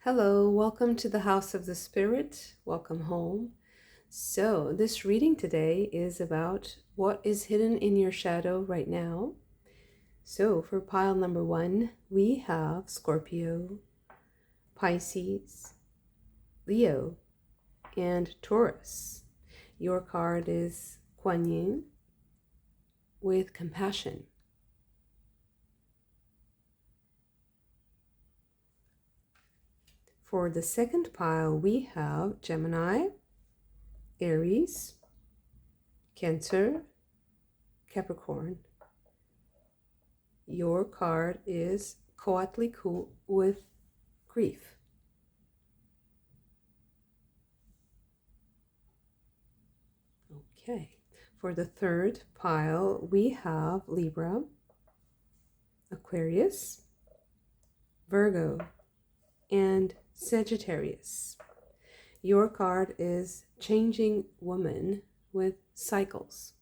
Hello, welcome to the House of the Spirit. Welcome home. So, this reading today is about what is hidden in your shadow right now. So, for pile number 1, we have Scorpio, Pisces, Leo, and Taurus. Your card is Kuan Yin with compassion. For the second pile, we have Gemini, Aries, Cancer, Capricorn. Your card is Coatlicue with grief. Okay, for the third pile, we have Libra, Aquarius, Virgo, and Sagittarius. Your card is Changing Woman with cycles.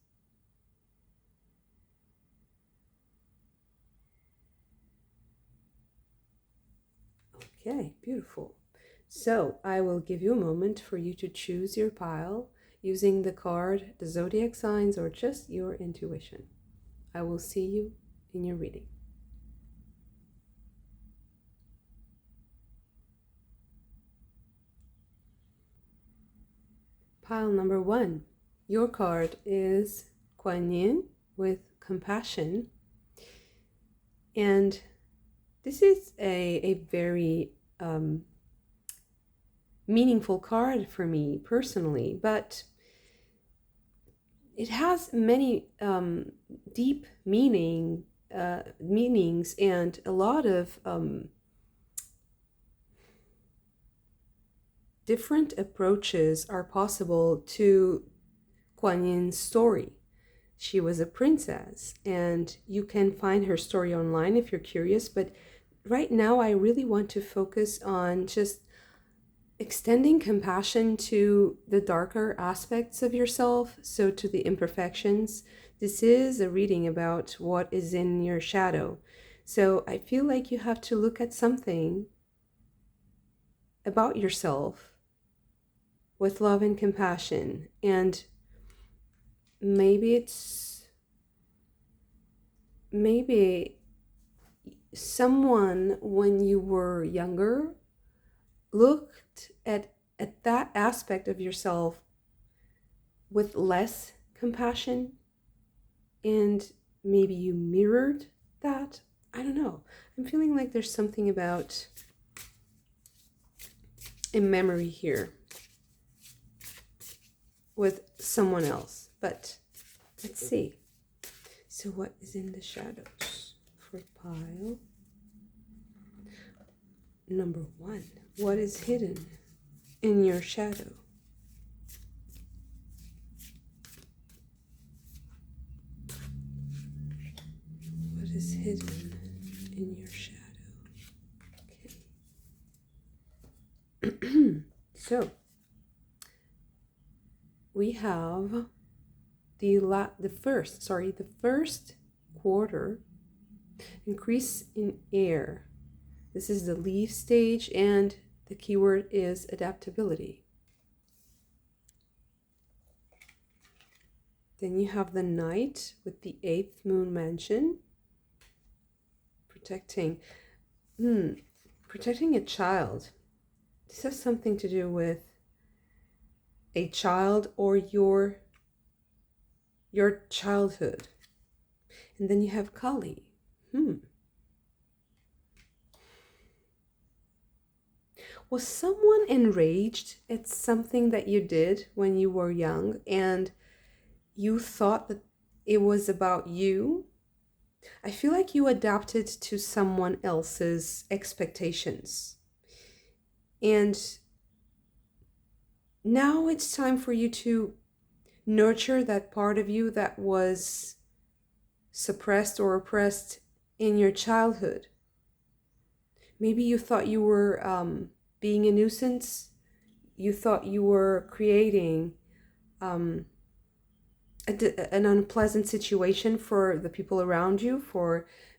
Okay, beautiful. So I will give you a moment for you to choose your pile using the card, the zodiac signs, or just your intuition. I will see you in your reading. Pile number 1. Your card is Kuan Yin with compassion. And this is a very meaningful card for me personally, but it has many deep meanings and a lot of different approaches are possible to Kuan Yin's story. She was a princess, and you can find her story online if you're curious, but right now I really want to focus on just extending compassion to the darker aspects of yourself, so to the imperfections. This is a reading about what is in your shadow. So I feel like you have to look at something about yourself with love and compassion, and maybe someone when you were younger looked at that aspect of yourself with less compassion, and maybe you mirrored that. I don't know. I'm feeling like there's something about a memory here with someone else, but let's see. So what is in the shadows for pile number 1? What is hidden in your shadow? What is hidden in your shadow? Okay. So we have the first quarter increase in air. This is the leaf stage, and the keyword is adaptability. Then you have the Knight with the 8th moon mansion, protecting a child. This has something to do with a child or your childhood. And then you have Kali. Was someone enraged at something that you did when you were young and you thought that it was about you? I feel like you adapted to someone else's expectations. And now it's time for you to nurture that part of you that was suppressed or oppressed in your childhood. Maybe you thought you were being a nuisance. You thought you were creating an unpleasant situation for the people around you,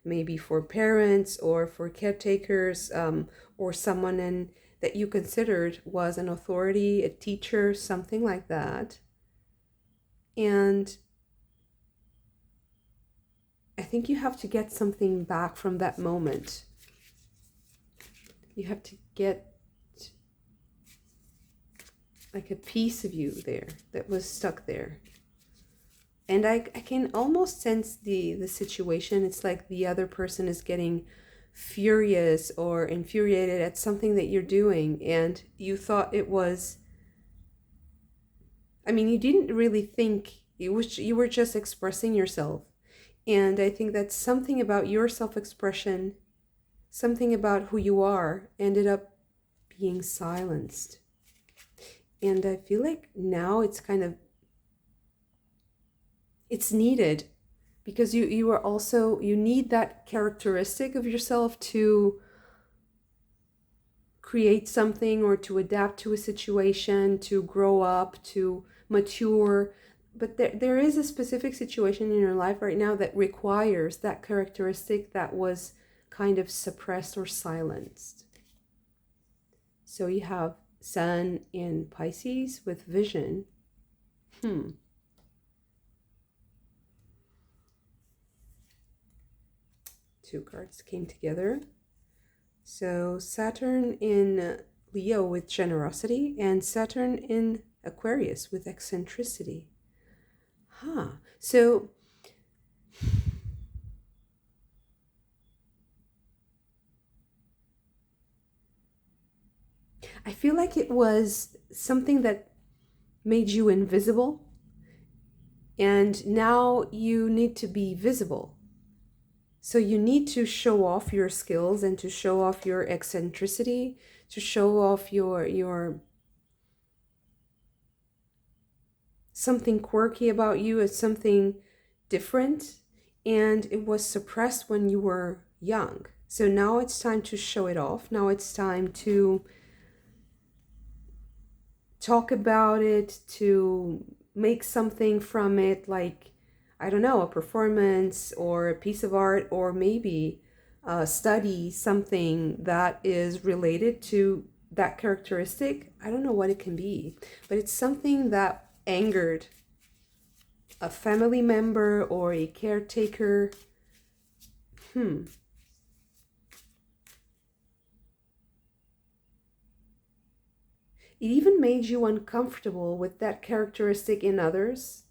maybe for parents or for caretakers, or someone in that you considered was an authority, a teacher, something like that. And I think you have to get something back from that moment. You have to get like a piece of you there that was stuck there. And I can almost sense the situation. It's like the other person is getting furious or infuriated at something that you're doing, and you thought it was, I mean, you didn't really think it was, you were just expressing yourself. And I think that something about your self-expression, something about who you are, ended up being silenced. And I feel like now it's kind of, it's needed, because you are also, you need that characteristic of yourself to create something or to adapt to a situation, to grow up, to mature. But there is a specific situation in your life right now that requires that characteristic that was kind of suppressed or silenced. So you have Sun in Pisces with vision. Two cards came together. So Saturn in Leo with generosity and Saturn in Aquarius with eccentricity. So I feel like it was something that made you invisible, and now you need to be visible. So you need to show off your skills and to show off your eccentricity, to show off your something quirky about you, as something different, and it was suppressed when you were young. So now it's time to show it off. Now it's time to talk about it, to make something from it, like, I don't know, a performance or a piece of art, or maybe study something that is related to that characteristic. I don't know what it can be, but it's something that angered a family member or a caretaker. It even made you uncomfortable with that characteristic in others.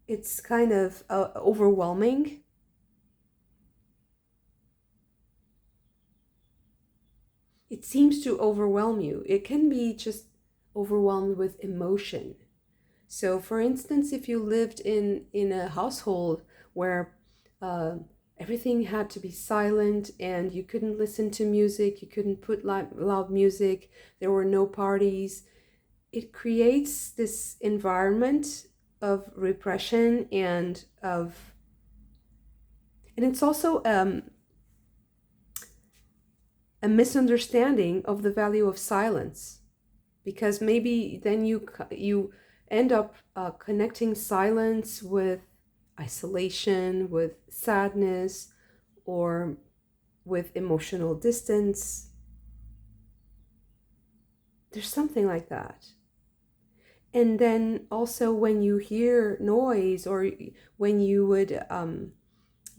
It's kind of overwhelming. It seems to overwhelm you. It can be just overwhelmed with emotion. So for instance, if you lived in a household where everything had to be silent and you couldn't listen to music, you couldn't put loud music, there were no parties, it creates this environment of repression and it's also a misunderstanding of the value of silence, because maybe then you end up connecting silence with isolation, with sadness, or with emotional distance. There's something like that. And then also when you hear noise, or when you would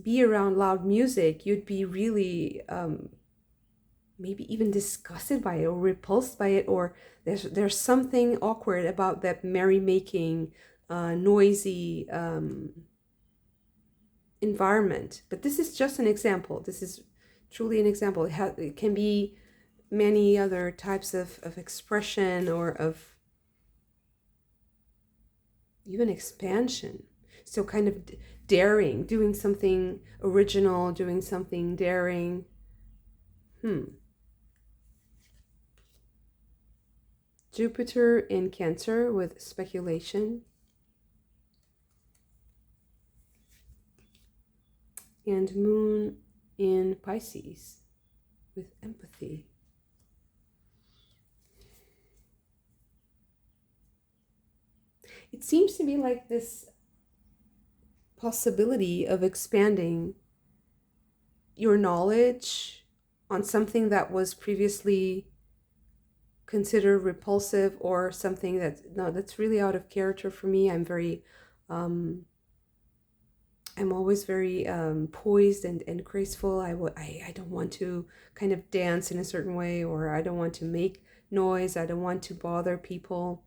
be around loud music, you'd be really maybe even disgusted by it or repulsed by it, or there's something awkward about that merrymaking, noisy environment. But this is just an example. This is truly an example. It can be many other types of expression, or of even expansion. So kind of daring, doing something original, doing something daring. Jupiter in Cancer with speculation. And Moon in Pisces with empathy. It seems to be like this possibility of expanding your knowledge on something that was previously consider repulsive or something that's really out of character for me. I'm always very poised and graceful. I don't want to kind of dance in a certain way, or I don't want to make noise. I don't want to bother people.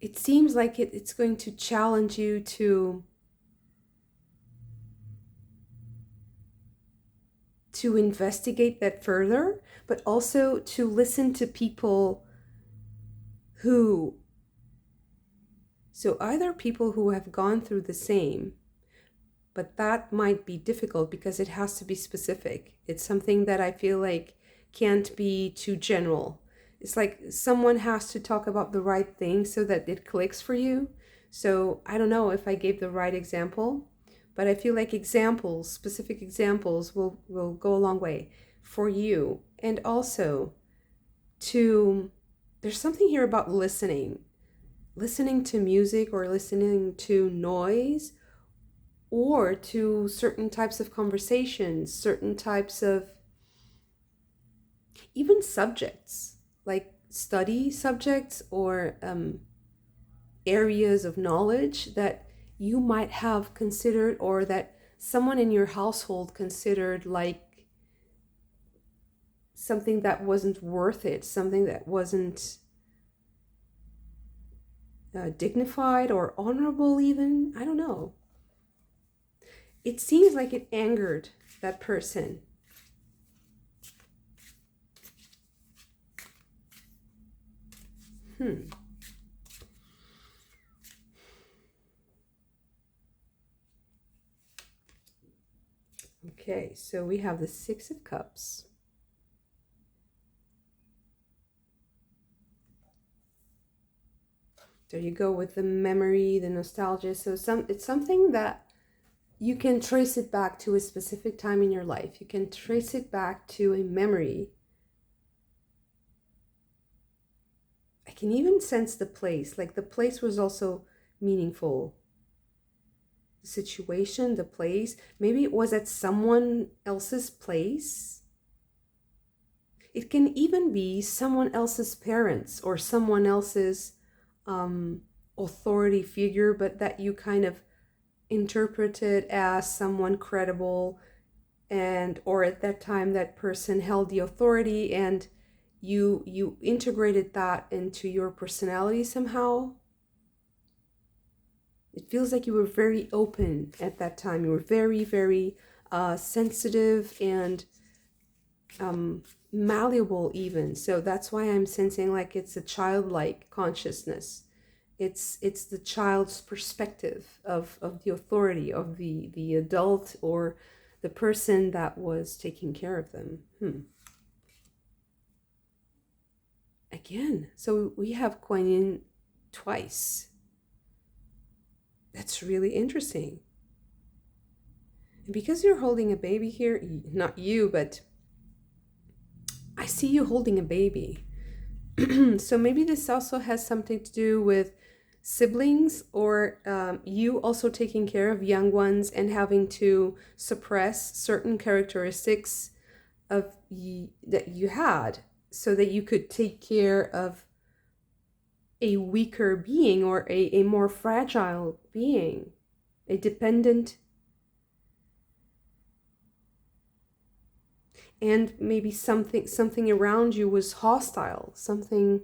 It seems like it's going to challenge you to investigate that further, but also to listen to people who, so either people who have gone through the same, but that might be difficult because it has to be specific. It's something that I feel like can't be too general. It's like someone has to talk about the right thing so that it clicks for you. So I don't know if I gave the right example, but I feel like examples, specific examples will go a long way for you. And also there's something here about listening to music or listening to noise or to certain types of conversations, certain types of even subjects, like study subjects or areas of knowledge that you might have considered, or that someone in your household considered like something that wasn't worth it, something that wasn't dignified or honorable even. I don't know. It seems like it angered that person. Okay, so we have the Six of Cups. There you go with the memory, the nostalgia. So it's something that you can trace it back to a specific time in your life. You can trace it back to a memory. I can even sense the place, like the place was also meaningful. The situation, the place, maybe it was at someone else's place. It can even be someone else's parents or someone else's authority figure, but that you kind of interpreted as someone credible, and or at that time that person held the authority, and you integrated that into your personality somehow. It feels like you were very open at that time. You were very, very sensitive and malleable even. So that's why I'm sensing like it's a childlike consciousness. It's the child's perspective of the authority of the adult or the person that was taking care of them. Again, so we have Kuan Yin twice. That's really interesting. And because you're holding a baby here, not you, but I see you holding a baby. So maybe this also has something to do with siblings, or you also taking care of young ones and having to suppress certain characteristics of that you had so that you could take care of a weaker being or a more fragile being, a dependent, and maybe something around you was hostile, something.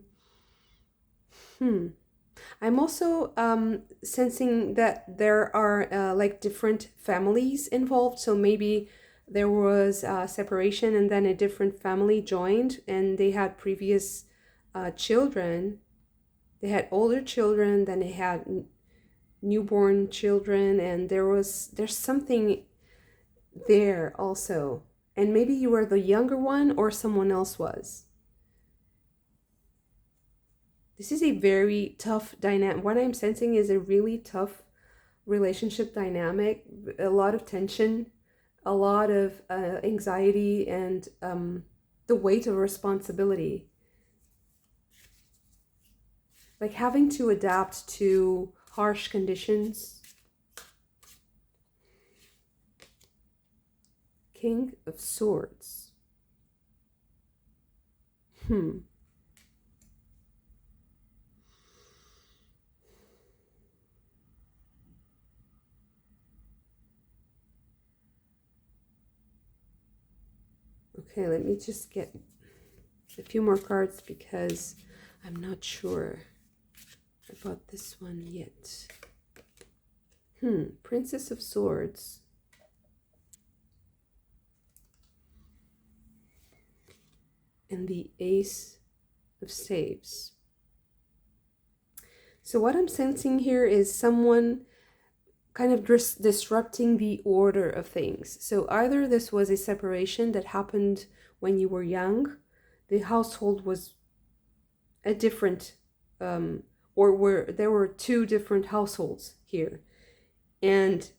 I'm also sensing that there are like different families involved. So maybe there was separation and then a different family joined, and they had previous children. They had older children, then they had newborn children, and there's something there also. And maybe you were the younger one or someone else was. This is a very tough dynamic. What I'm sensing is a really tough relationship dynamic, a lot of tension, a lot of anxiety, and the weight of responsibility. Like having to adapt to harsh conditions. King of Swords. Hmm. Okay, let me just get a few more cards because I'm not sure about this one yet. Princess of Swords. And the Ace of Staves. So what I'm sensing here is someone kind of disrupting the order of things. So either this was a separation that happened when you were young, the household was a different, or there were two different households here, and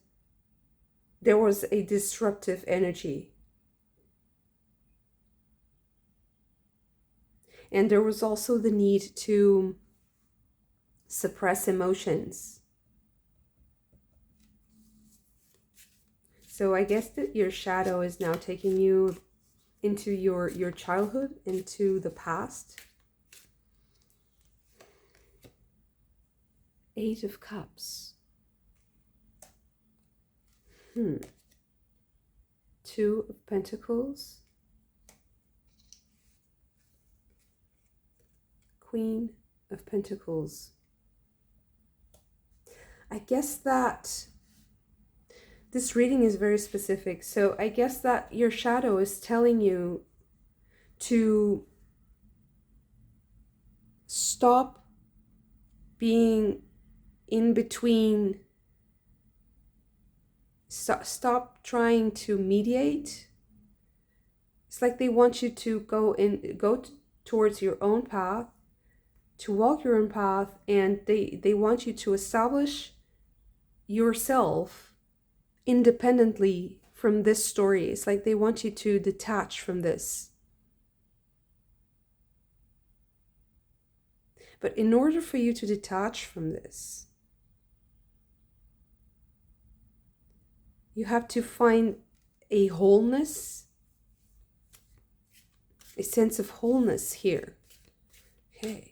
there was a disruptive energy. And there was also the need to suppress emotions. So I guess that your shadow is now taking you into your childhood, into the past. Eight of Cups. Two of Pentacles. Queen of Pentacles. I guess that this reading is very specific. So I guess that your shadow is telling you to stop being in between. Stop trying to mediate. It's like they want you to go towards your own path, to walk your own path, and they want you to establish yourself independently from this story. It's like they want you to detach from this. But in order for you to detach from this, you have to find a wholeness, a sense of wholeness here. Okay.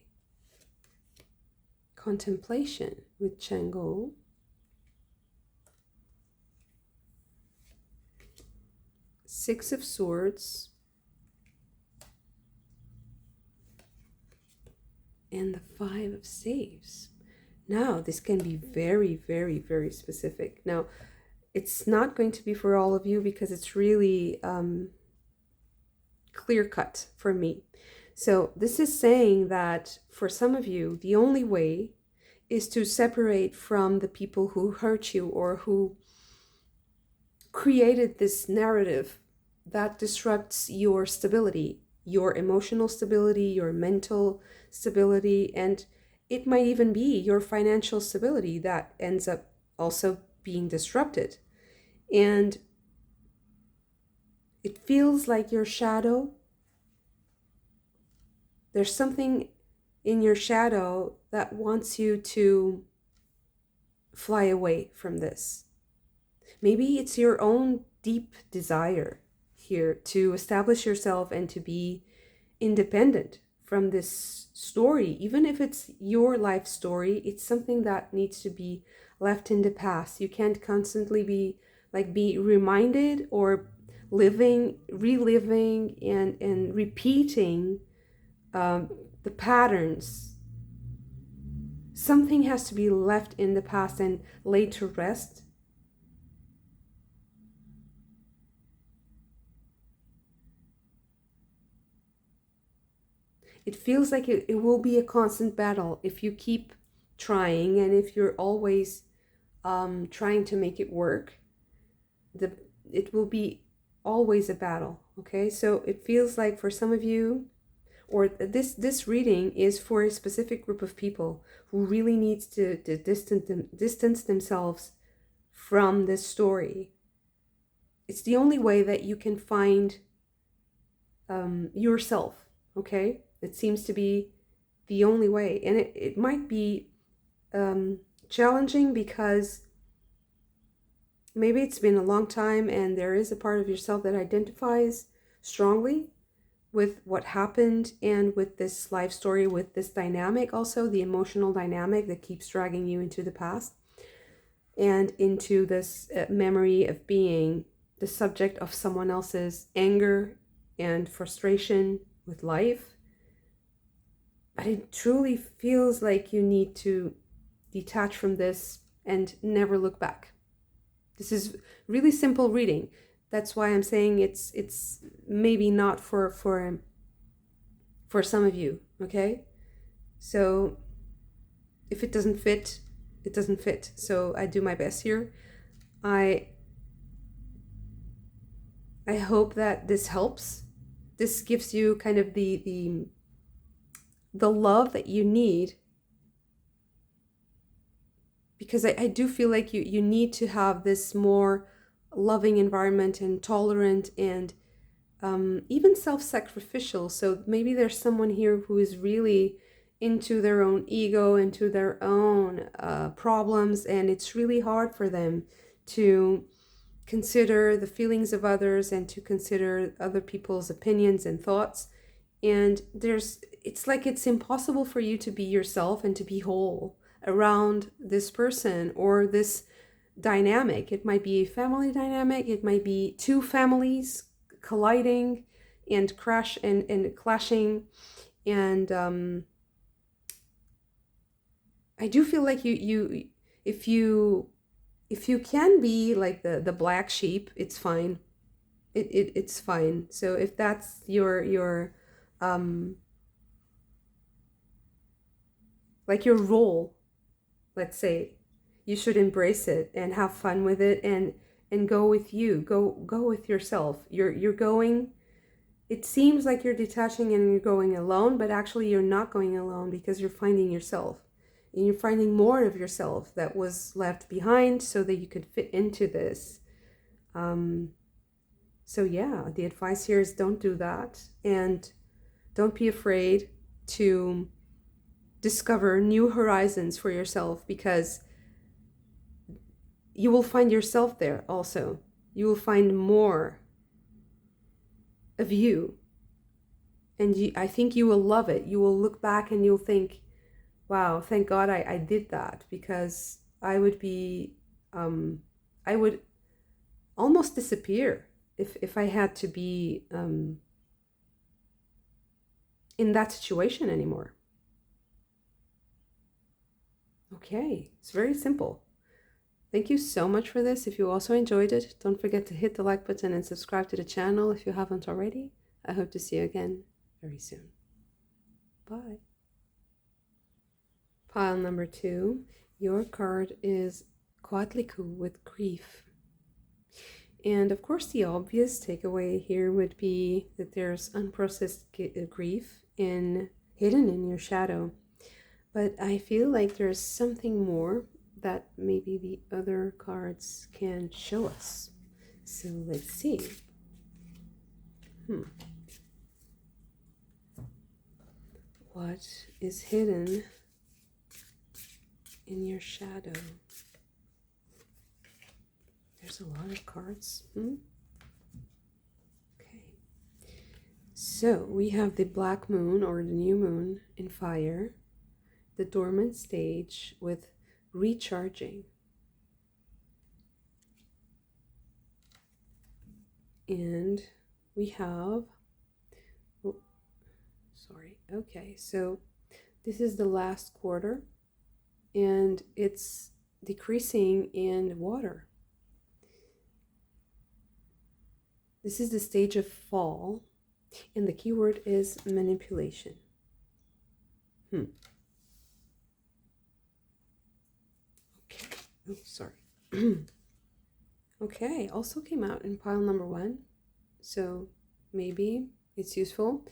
Contemplation with Chang'o. Six of Swords. And the Five of Staves. Now, this can be very, very, very specific. Now, it's not going to be for all of you because it's really clear-cut for me. So this is saying that for some of you, the only way is to separate from the people who hurt you or who created this narrative that disrupts your stability, your emotional stability, your mental stability, and it might even be your financial stability that ends up also being disrupted. And it feels like your shadow, there's something in your shadow that wants you to fly away from this. Maybe it's your own deep desire here to establish yourself and to be independent from this story. Even if it's your life story, it's something that needs to be left in the past. You can't constantly be reminded or reliving and repeating the patterns. Something has to be left in the past and laid to rest. It feels like it will be a constant battle if you keep trying, and if you're always trying to make it work. It will be always a battle. Okay, so it feels like for some of you, or this reading is for a specific group of people who really needs to distance themselves from this story. It's the only way that you can find yourself. Okay, it seems to be the only way, and it might be challenging because maybe it's been a long time and there is a part of yourself that identifies strongly with what happened and with this life story, with this dynamic, also the emotional dynamic that keeps dragging you into the past and into this memory of being the subject of someone else's anger and frustration with life. But it truly feels like you need to detach from this and never look back. This is really simple reading. That's why I'm saying it's maybe not for some of you, okay? So if it doesn't fit, it doesn't fit. So I do my best here. I hope that this helps. This gives you kind of the love that you need, because I do feel like you need to have this more loving environment and tolerant and even self-sacrificial. So maybe there's someone here who is really into their own ego, into their own problems, and it's really hard for them to consider the feelings of others and to consider other people's opinions and thoughts. And it's like it's impossible for you to be yourself and to be whole around this person or this dynamic. It might be a family dynamic, it might be two families colliding and clashing. And I do feel like you if you can be like the black sheep, it's fine. It's fine. So if that's your like your role, let's say, you should embrace it and have fun with it and go with you. Go with yourself. You're going, it seems like you're detaching and you're going alone, but actually you're not going alone, because you're finding yourself. And you're finding more of yourself that was left behind so that you could fit into this. So yeah, the advice here is don't do that, and don't be afraid to discover new horizons for yourself, because you will find yourself there also. You will find more of you, and I think you will love it. You will look back and you'll think, wow, thank God I did that, because I would be, I would almost disappear if I had to be in that situation anymore. Okay, it's very simple. Thank you so much for this. If you also enjoyed it, don't forget to hit the like button and subscribe to the channel if you haven't already. I hope to see you again very soon. Bye. Pile number 2. Your card is Coatlicue with grief. And of course, the obvious takeaway here would be that there's unprocessed grief hidden in your shadow. But I feel like there's something more that maybe the other cards can show us. So let's see. What is hidden in your shadow? There's a lot of cards. Okay. So we have the black moon, or the new moon, in fire, the dormant stage with recharging, and we have, oh, sorry, okay, so this is the last quarter and it's decreasing in water. This is the stage of fall, and the keyword is manipulation. Okay. Oh, sorry. Okay, also came out in pile number 1, so maybe it's useful.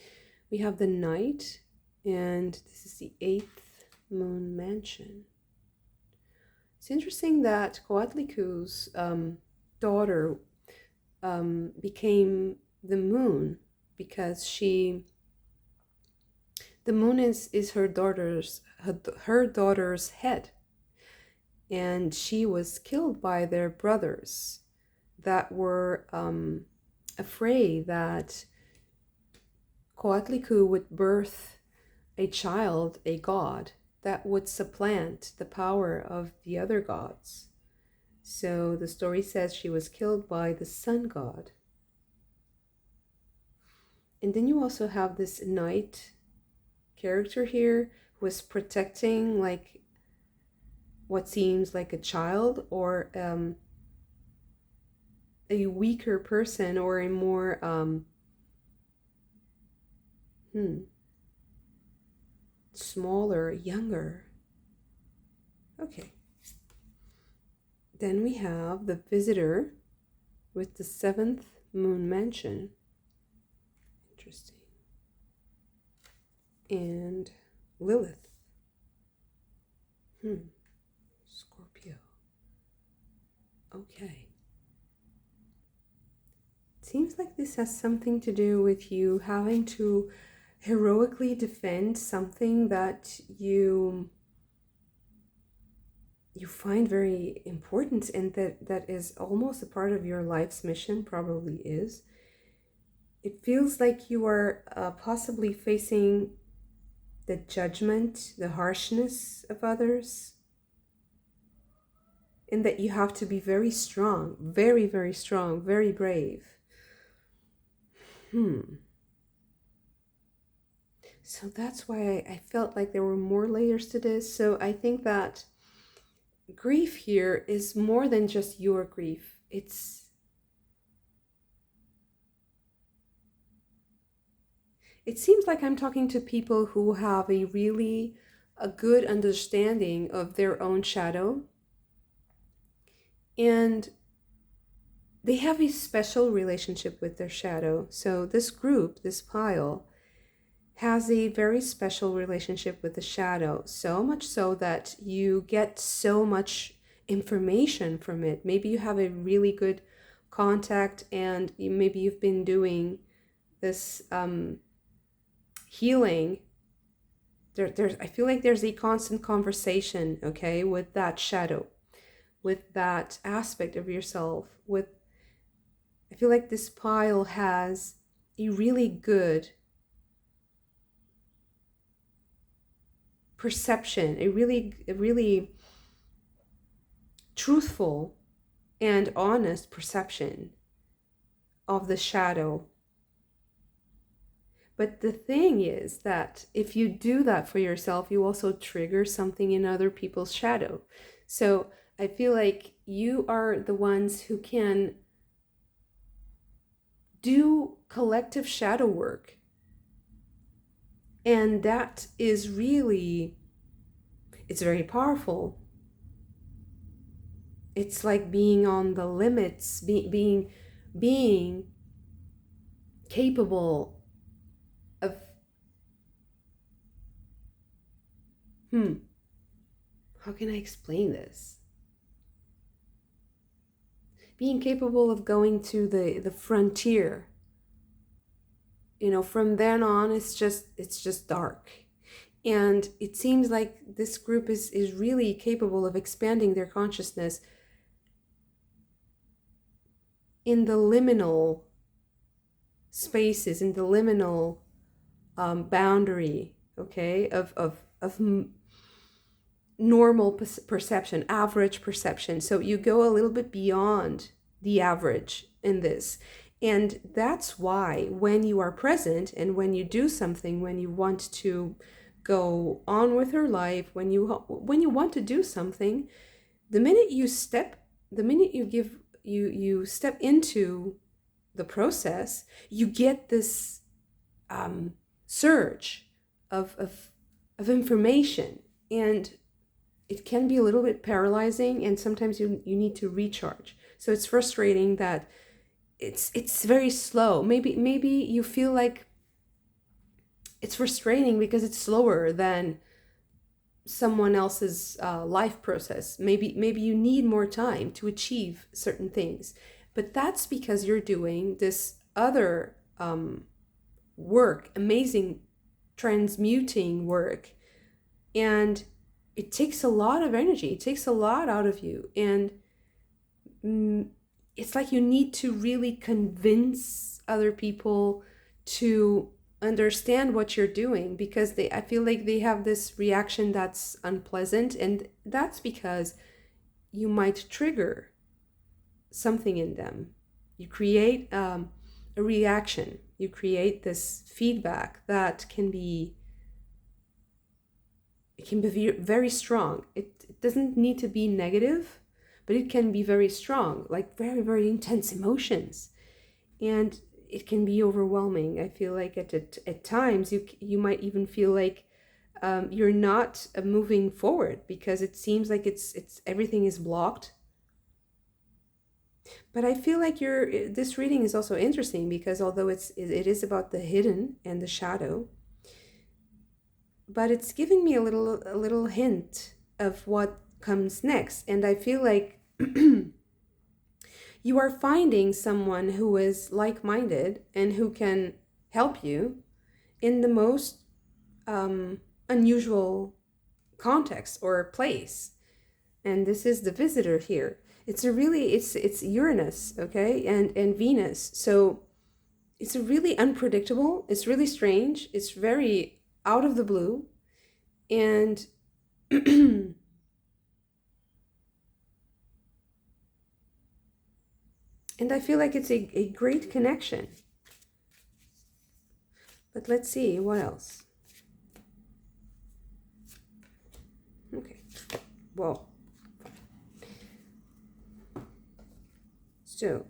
We have the Knight, and this is the 8th moon mansion. It's interesting that Coatlicue's daughter became the moon, because the moon is her daughter's head, and she was killed by their brothers that were afraid that Coatlicue would birth a child, a god, that would supplant the power of the other gods. So the story says she was killed by the sun god. And then you also have this knight character here who is protecting like what seems like a child, or a weaker person, or a more smaller, younger. Okay. Then we have the visitor with the 7th moon mansion. Interesting. And Lilith. Scorpio. Okay. Seems like this has something to do with you having to heroically defend something that you find very important, and that is almost a part of your life's mission, probably is. It feels like you are possibly facing the judgment, the harshness of others, and that you have to be very strong, very, very strong, very brave. So that's why I felt like there were more layers to this. So I think that grief here is more than just your grief. It seems like I'm talking to people who have a good understanding of their own shadow, and they have a special relationship with their shadow. So this group, this pile, has a very special relationship with the shadow, so much so that you get so much information from it. Maybe you have a really good contact, and maybe you've been doing this healing. I feel like there's a constant conversation, okay, with that shadow, with that aspect of yourself. I feel like this pile has a really good perception, a really truthful and honest perception of the shadow. But the thing is that if you do that for yourself, you also trigger something in other people's shadow. So I feel like you are the ones who can do collective shadow work. And that is really, it's very powerful. It's like being on the limits, being capable of, how can I explain this? Being capable of going to the frontier. You know, from then on, it's just dark. And it seems like this group is really capable of expanding their consciousness in the liminal spaces, in the liminal boundary, okay, of normal perception, average perception. So you go a little bit beyond the average in this. And that's why when you are present and when you do something, when you want to go on with your life, when you want to do something, the minute you step into the process, you get this surge of information, and it can be a little bit paralyzing, and sometimes you need to recharge. So it's frustrating that it's very slow. Maybe you feel like it's frustrating because it's slower than someone else's life process. Maybe you need more time to achieve certain things, but that's because you're doing this other work, amazing transmuting work, and it takes a lot of energy. It takes a lot out of you, and it's like you need to really convince other people to understand what you're doing, because I feel like they have this reaction that's unpleasant, and that's because you might trigger something in them. You create a reaction, you create this feedback that can be, it can be very strong. It doesn't need to be negative, but it can be very strong, like very, very intense emotions. And it can be overwhelming. I feel like at times you might even feel like you're not moving forward, because it seems like it's everything is blocked. But I feel like this reading is also interesting, because although it is about the hidden and the shadow, but it's giving me a little hint of what comes next. And I feel like you are finding someone who is like-minded and who can help you in the most unusual context or place. And this is the visitor here. It's Uranus, okay, and Venus. So it's really unpredictable. It's really strange. It's very out of the blue. And and I feel like it's a great connection. But let's see, what else? Okay, well, so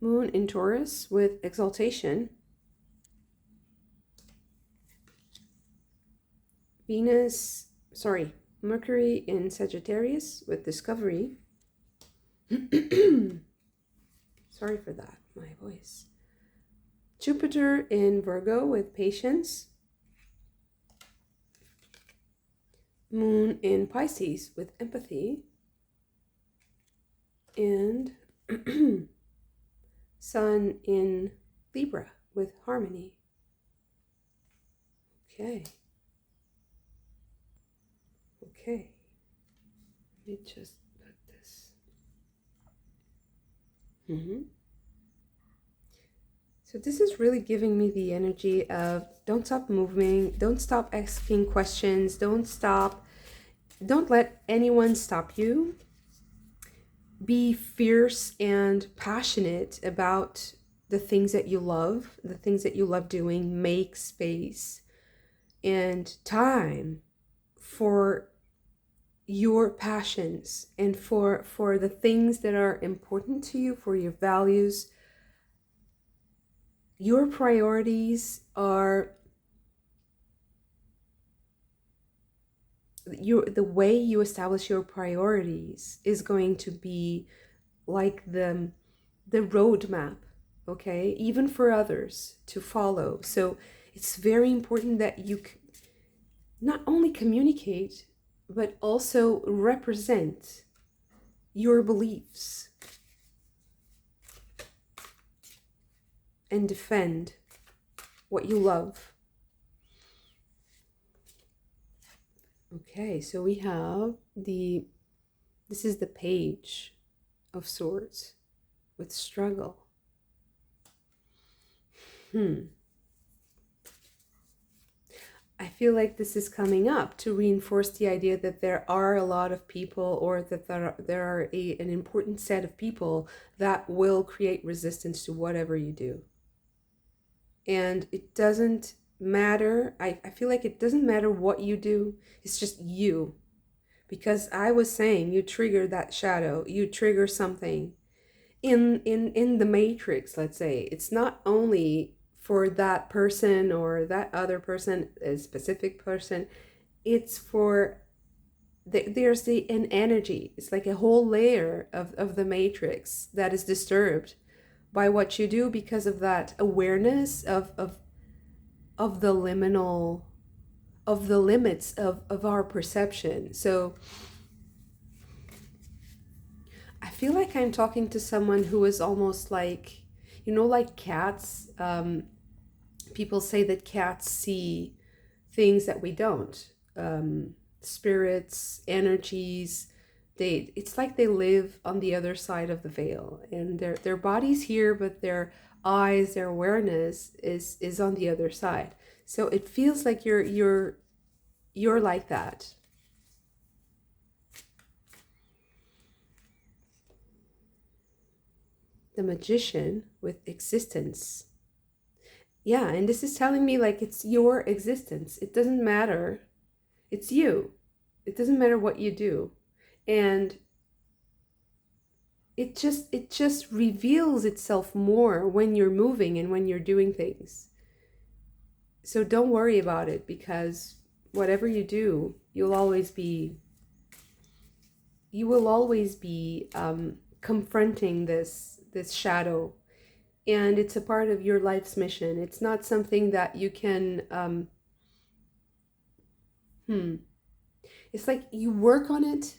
Moon in Taurus with exaltation. Mercury in Sagittarius with discovery. Sorry for that, my voice. Jupiter in Virgo with patience. Moon in Pisces with empathy. And Sun in Libra with harmony. Okay. Let me just put this. So this is really giving me the energy of don't stop moving, don't stop asking questions, don't let anyone stop you. Be fierce and passionate about the things that you love, doing. Make space and time for your passions and for the things that are important to you, for your values. Your priorities are the way you establish your priorities is going to be like the roadmap, okay, even for others to follow. So it's very important that you not only communicate, but also represent your beliefs and defend what you love. Okay, so we have this is the Page of Swords with struggle. I feel like this is coming up to reinforce the idea that there are a lot of people, or that there are an important set of people that will create resistance to whatever you do. And it doesn't matter. I feel like it doesn't matter what you do. It's just you. Because I was saying, you trigger that shadow. You trigger something in the matrix, let's say. It's not only for that person or that other person, a specific person. It's for there's an energy. It's like a whole layer of the matrix that is disturbed by what you do, because of that awareness of the liminal, of the limits of our perception. So I feel like I'm talking to someone who is almost like, like cats. People say that cats see things that we don't. Spirits, energies. It's like they live on the other side of the veil, and their body's here, but their eyes, their awareness is on the other side. So it feels like you're like that. The Magician with existence. Yeah, and this is telling me like it's your existence. It doesn't matter. It's you. It doesn't matter what you do. And it just reveals itself more when you're moving and when you're doing things. So don't worry about it, because whatever you do, you will always be confronting this shadow, and it's a part of your life's mission. It's not something that you can it's like you work on it,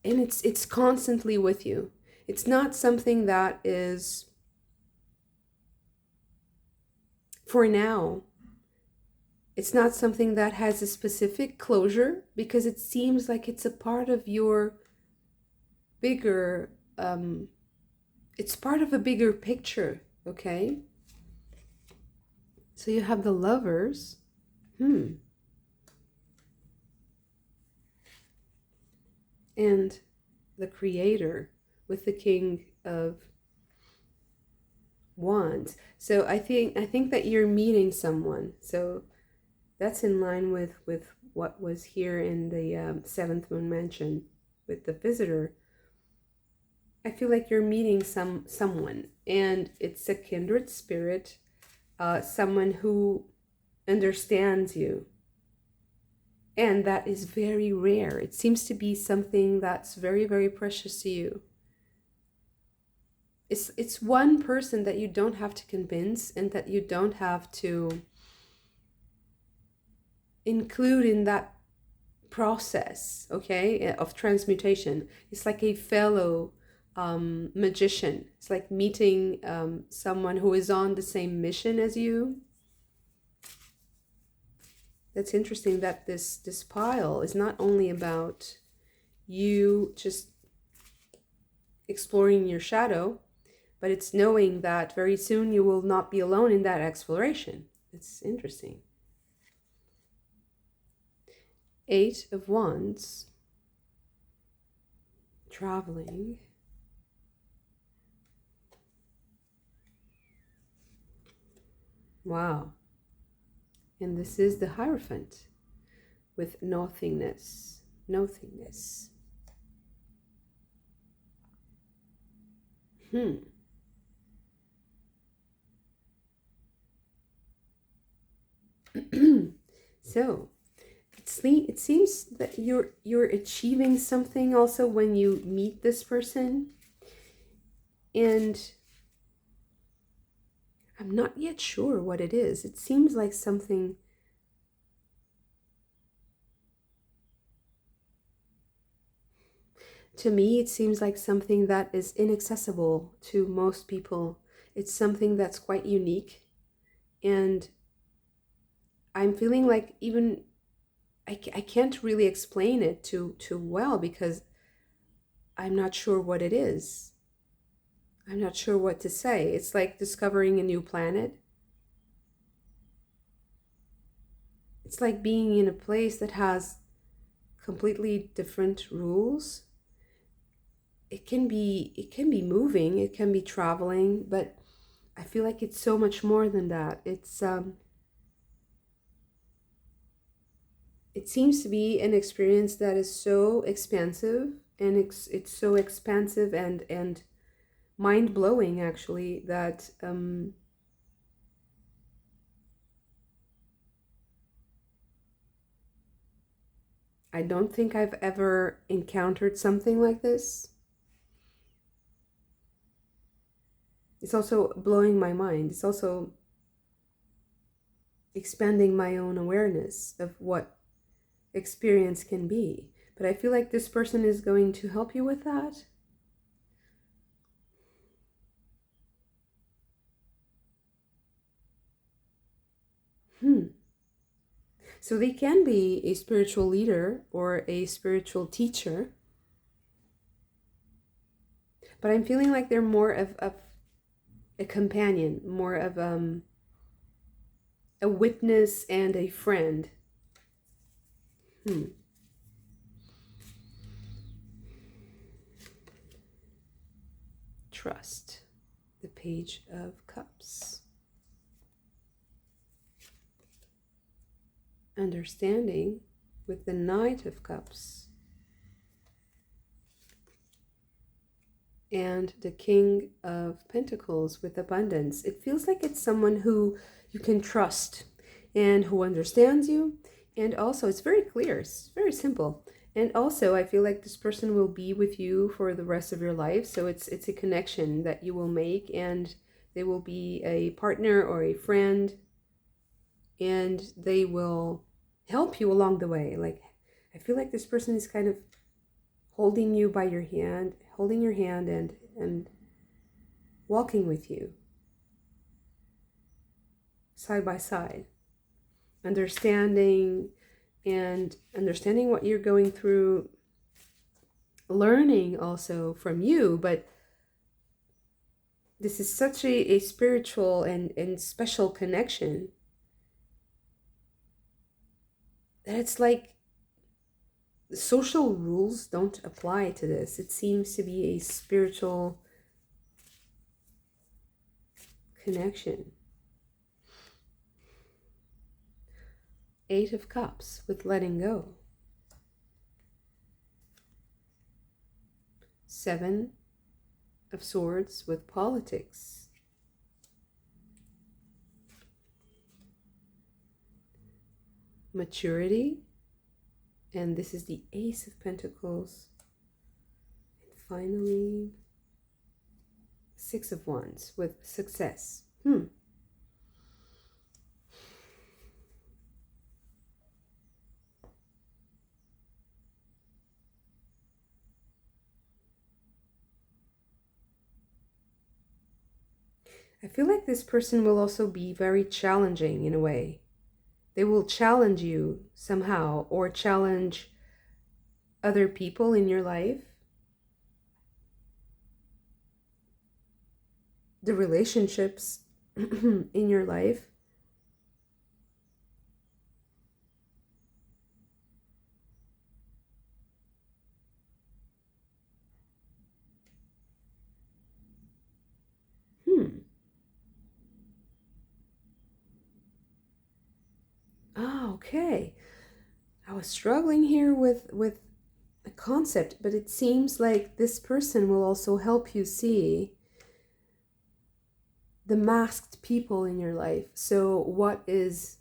and it's constantly with you. It's not something that is for now. It's not something that has a specific closure, because it seems like it's a part of your bigger it's part of a bigger picture. Okay, so you have the Lovers. And the Creator with the King of Wands. So I think that you're meeting someone. So that's in line with what was here in the seventh moon mansion with the Visitor. I feel like you're meeting someone, and it's a kindred spirit, someone who understands you. And that is very rare. It seems to be something that's very, very precious to you. It's one person that you don't have to convince, and that you don't have to include in that process, okay, of transmutation. It's like a fellow magician. It's like meeting someone who is on the same mission as you. That's interesting that this pile is not only about you just exploring your shadow, but it's knowing that very soon you will not be alone in that exploration. It's interesting. Eight of Wands, traveling. Wow. And this is the Hierophant with nothingness. Nothingness. So it seems that you're achieving something also when you meet this person, and I'm not yet sure what it is. It seems like something to me, it seems like something that is inaccessible to most people. It's something that's quite unique, and I'm feeling like even I can't really explain it too well, because I'm not sure what it is. I'm not sure what to say. It's like discovering a new planet. It's like being in a place that has completely different rules. It can be moving, it can be traveling, but I feel like it's so much more than that. It seems to be an experience that is so expansive, and it's so expansive and mind-blowing, actually, that I don't think I've ever encountered something like this. It's also blowing my mind. It's also expanding my own awareness of what experience can be. But I feel like this person is going to help you with that. So they can be a spiritual leader or a spiritual teacher, but I'm feeling like they're more of a companion, more of a witness and a friend. Trust. The Page of Cups. Understanding with the Knight of Cups. And the King of Pentacles with abundance. It feels like it's someone who you can trust and who understands you. And also, it's very clear. It's very simple. And also, I feel like this person will be with you for the rest of your life. So it's a connection that you will make, and they will be a partner or a friend, and they will help you along the way. Like, I feel like this person is kind of holding you by your hand, holding your hand and walking with you side by side, understanding what you're going through, learning also from you. But this is such a spiritual and special connection that it's like social rules don't apply to this. It seems to be a spiritual connection. Eight of Cups with letting go. Seven of Swords with politics. Maturity. And this is the Ace of Pentacles. And finally, Six of Wands with success. I feel like this person will also be very challenging in a way. They will challenge you somehow, or challenge other people in your life. The relationships in your life. Ah, okay. I was struggling here with a concept, but it seems like this person will also help you see the masked people in your life. So what is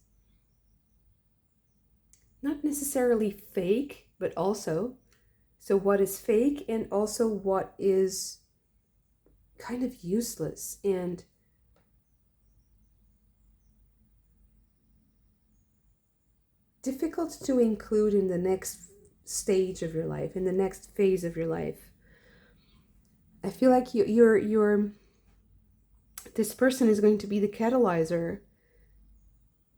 not necessarily fake, but also, so what is fake and also what is kind of useless and difficult to include in the next stage of your life, in the next phase of your life. I feel like this person is going to be the catalyzer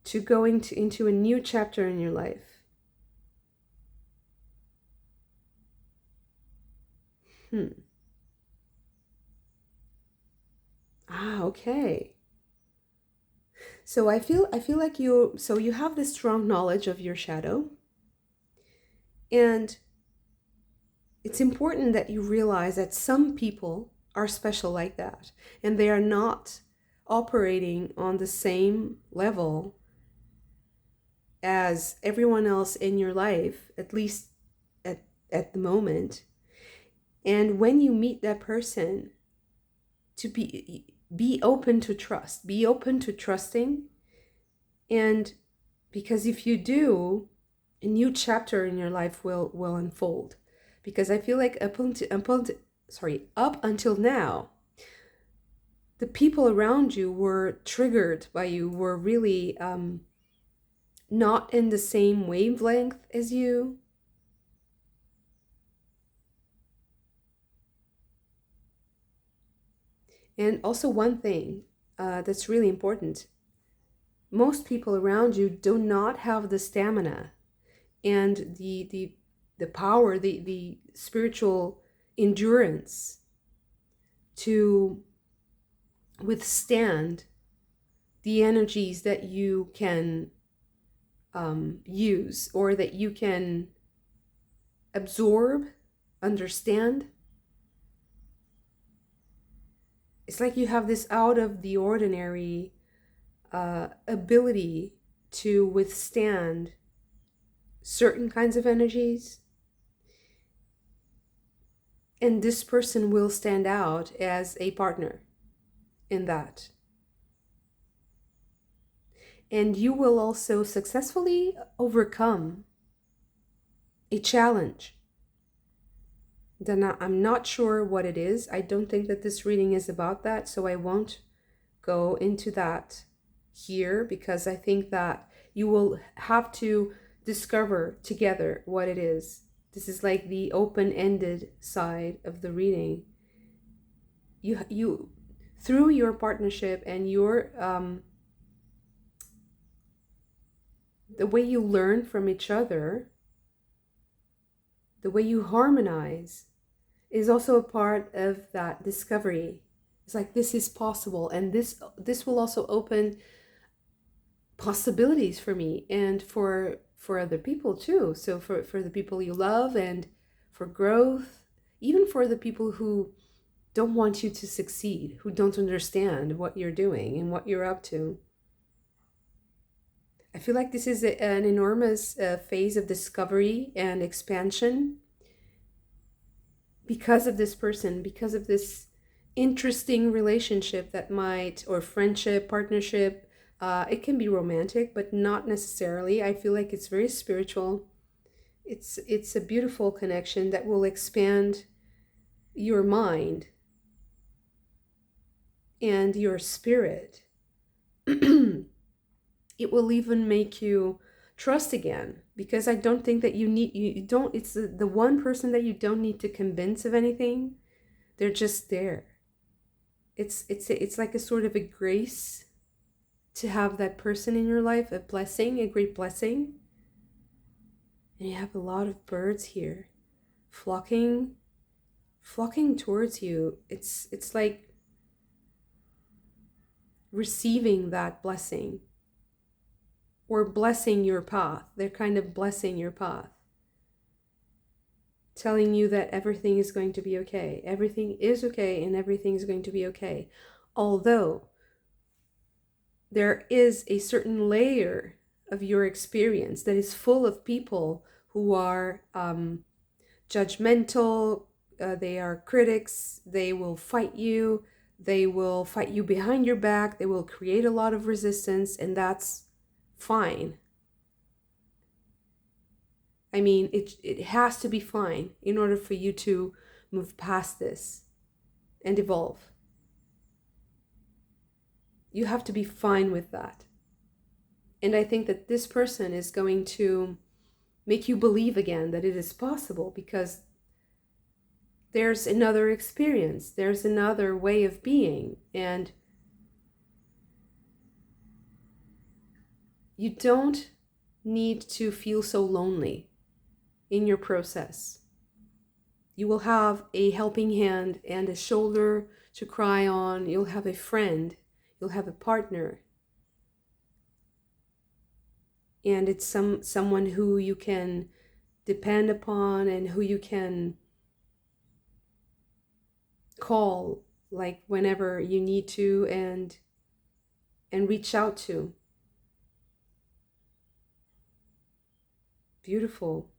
to going into a new chapter in your life. Ah, okay. So I feel like you have this strong knowledge of your shadow, and it's important that you realize that some people are special like that, and they are not operating on the same level as everyone else in your life, at least at the moment. And when you meet that person, to be open to trust, be open to trusting. And because if you do, a new chapter in your life will unfold. Because I feel like up until now, the people around you were triggered by you, were really not in the same wavelength as you. And also one thing that's really important, most people around you do not have the stamina and the power, the spiritual endurance to withstand the energies that you can use, or that you can absorb, understand. It's like you have this out of the ordinary ability to withstand certain kinds of energies. And this person will stand out as a partner in that. And you will also successfully overcome a challenge. Then I'm not sure what it is. I don't think that this reading is about that, so I won't go into that here, because I think that you will have to discover together what it is. This is like the open-ended side of the reading. You through your partnership and your the way you learn from each other, the way you harmonize, is also a part of that discovery. It's like, this is possible, and this will also open possibilities for me and for other people too. So for the people you love, and for growth, even for the people who don't want you to succeed, who don't understand what you're doing and what you're up to. I feel like this is an enormous phase of discovery and expansion because of this person, because of this interesting relationship that might, or friendship, partnership. It can be romantic, but not necessarily. I feel like it's very spiritual. It's a beautiful connection that will expand your mind and your spirit. It will even make you trust again, because I don't think that you don't, it's the one person that you don't need to convince of anything. They're just there. It's like a sort of a grace to have that person in your life, a blessing, a great blessing. And you have a lot of birds here flocking towards you. It's like receiving that blessing, or blessing your path. They're kind of blessing your path, telling you that everything is going to be okay. Everything is okay, and everything is going to be okay. Although there is a certain layer of your experience that is full of people who are judgmental, they are critics, they will fight you, behind your back, they will create a lot of resistance, and that's fine. I mean, it has to be fine in order for you to move past this and evolve. You have to be fine with that. And I think that this person is going to make you believe again that it is possible, because there's another experience, there's another way of being, and you don't need to feel so lonely in your process. You will have a helping hand and a shoulder to cry on. You'll have a friend, you'll have a partner, and it's someone who you can depend upon and who you can call, like, whenever you need to, and reach out to. Beautiful.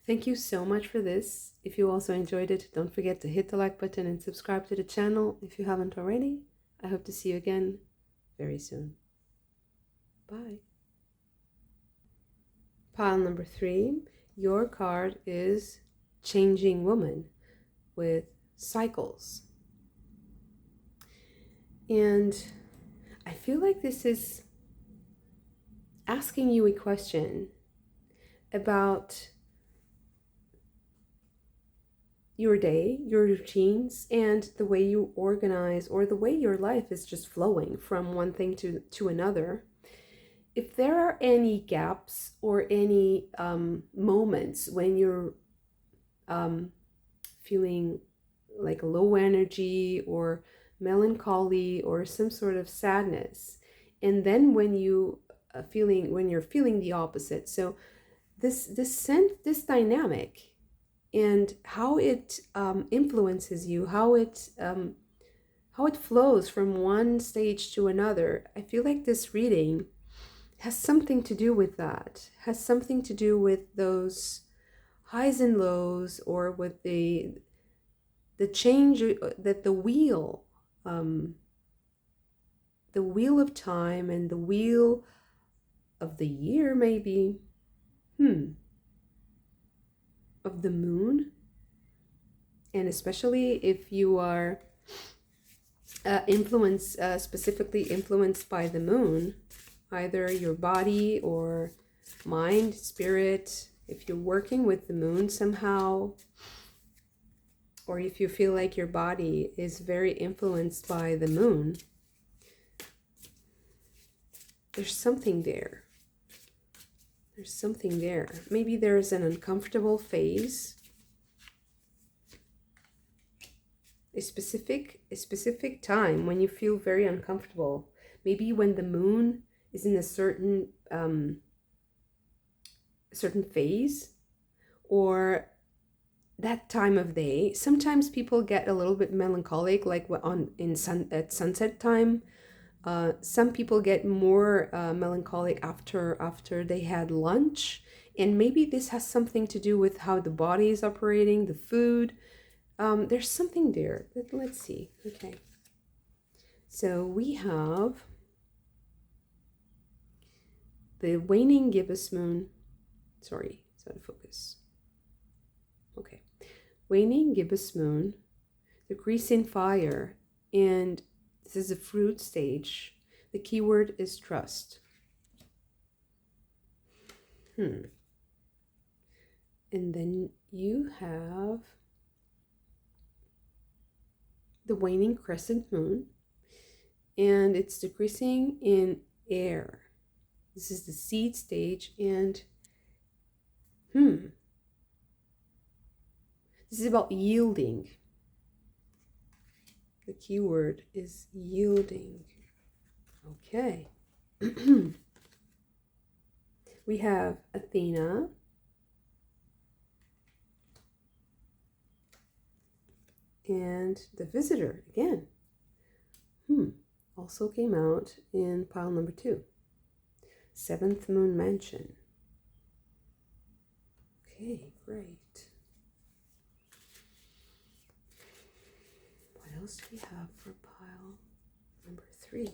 Thank you so much for this. If you also enjoyed it, don't forget to hit the like button and subscribe to the channel if you haven't already. I hope to see you again very soon. Bye. Pile number 3, your card is Changing Woman with cycles. And I feel like this is asking you a question about your day, your routines, and the way you organize, or the way your life is just flowing from one thing to another. If there are any gaps or any moments when you're feeling like low energy, or melancholy or some sort of sadness. And then when you're feeling the opposite. So this dynamic and how it influences you, how it flows from one stage to another. I feel like this reading has something to do with that, has something to do with those highs and lows, or with the change that um, the wheel of time and the wheel of the year, maybe, of the moon. And especially if you are specifically influenced by the moon, either your body or mind, spirit, if you're working with the moon somehow, or if you feel like your body is very influenced by the moon, there's something there. There's something there. Maybe there's an uncomfortable phase, a specific time when you feel very uncomfortable. Maybe when the moon is in a certain phase, or that time of day. Sometimes people get a little bit melancholic, like at sunset time. Some people get more melancholic after they had lunch, and maybe this has something to do with how the body is operating, the food. There's something there. Let's see. Okay. So we have the waning gibbous moon. Sorry, it's out of focus. Okay. Waning gibbous moon, the grease in fire, and this is a fruit stage. The keyword is trust. And then you have the waning crescent moon, and it's decreasing in air. This is the seed stage, and this is about yielding. The keyword is yielding. Okay. We have Athena. And the visitor again. Also came out in pile number 2. Seventh moon mansion. Okay, great. What else do we have for pile number 3?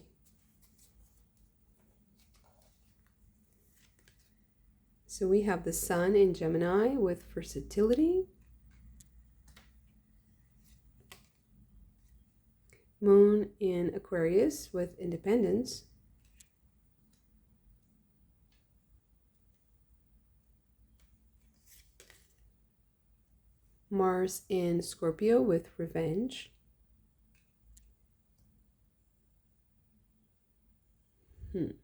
So we have the sun in Gemini with versatility. Moon in Aquarius with independence. Mars in Scorpio with revenge. And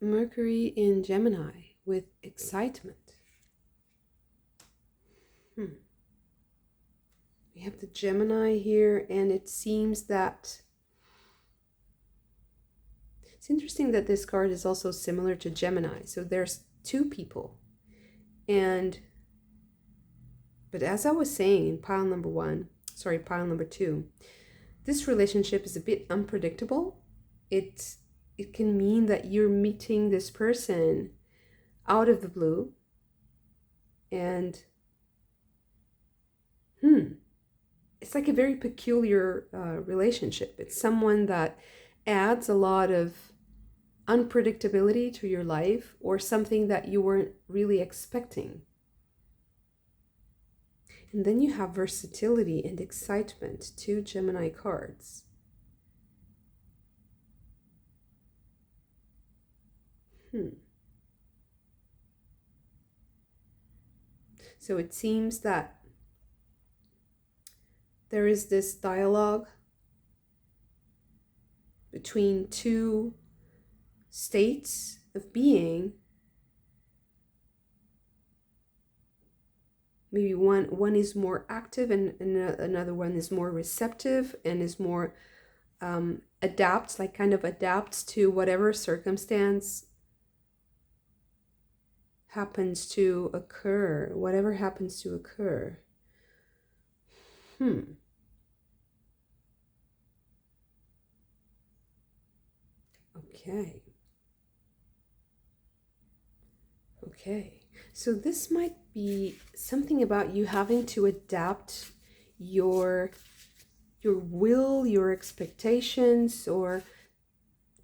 Mercury in Gemini with excitement. We have the Gemini here, and it seems that it's interesting that this card is also similar to Gemini. So there's 2 people. But as I was saying in pile number 2, this relationship is a bit unpredictable. It can mean that you're meeting this person out of the blue, and it's like a very peculiar relationship. It's someone that adds a lot of unpredictability to your life, or something that you weren't really expecting. And then you have versatility and excitement, 2 Gemini cards. So it seems that there is this dialogue between 2 states of being maybe one is more active and another one is more receptive and is more adapts, like kind of adapts to whatever circumstance happens to occur, whatever happens to occur. Okay. Okay. So this might be something about you having to adapt your will, your expectations, or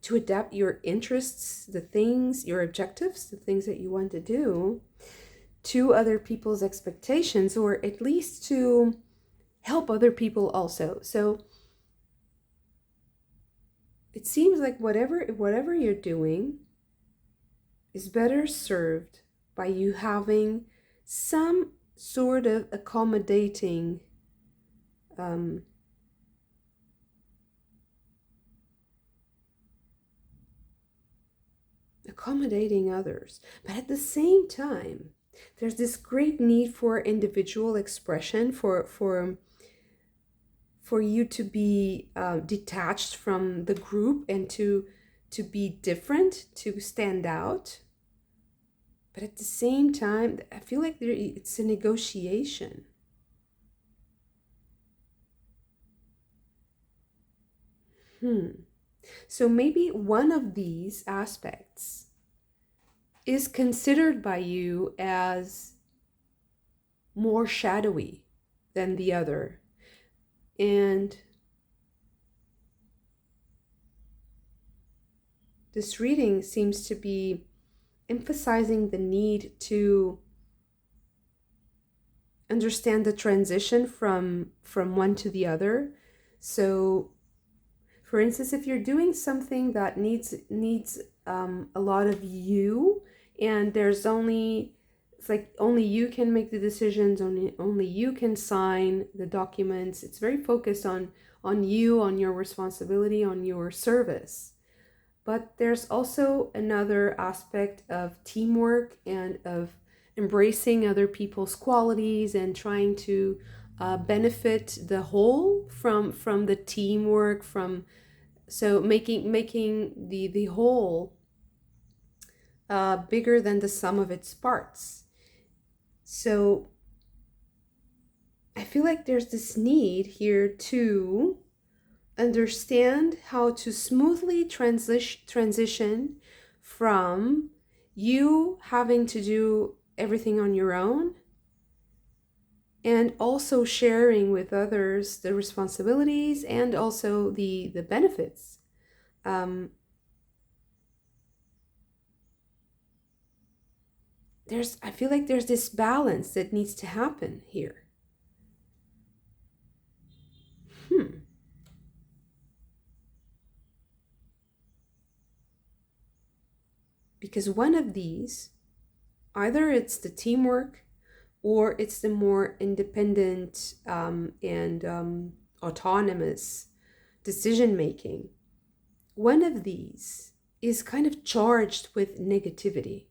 to adapt your interests, the things, your objectives, the things that you want to do to other people's expectations, or at least to help other people also. So it seems like whatever you're doing is better served by you having some sort of accommodating others. But at the same time, there's this great need for individual expression, for you to be detached from the group and to be different, to stand out. But at the same time, I feel like it's a negotiation. So maybe one of these aspects is considered by you as more shadowy than the other. And this reading seems to be emphasizing the need to understand the transition from one to the other. So for instance, if you're doing something that needs a lot of you, and it's like only you can make the decisions, only you can sign the documents. It's very focused on you, on your responsibility, on your service. But there's also another aspect of teamwork and of embracing other people's qualities and trying to benefit the whole from the teamwork, so making the whole bigger than the sum of its parts. So I feel like there's this need here to understand how to smoothly transition from you having to do everything on your own and also sharing with others the responsibilities and also the benefits. I feel like there's this balance that needs to happen here. Because one of these, either it's the teamwork or it's the more independent and autonomous decision making. One of these is kind of charged with negativity.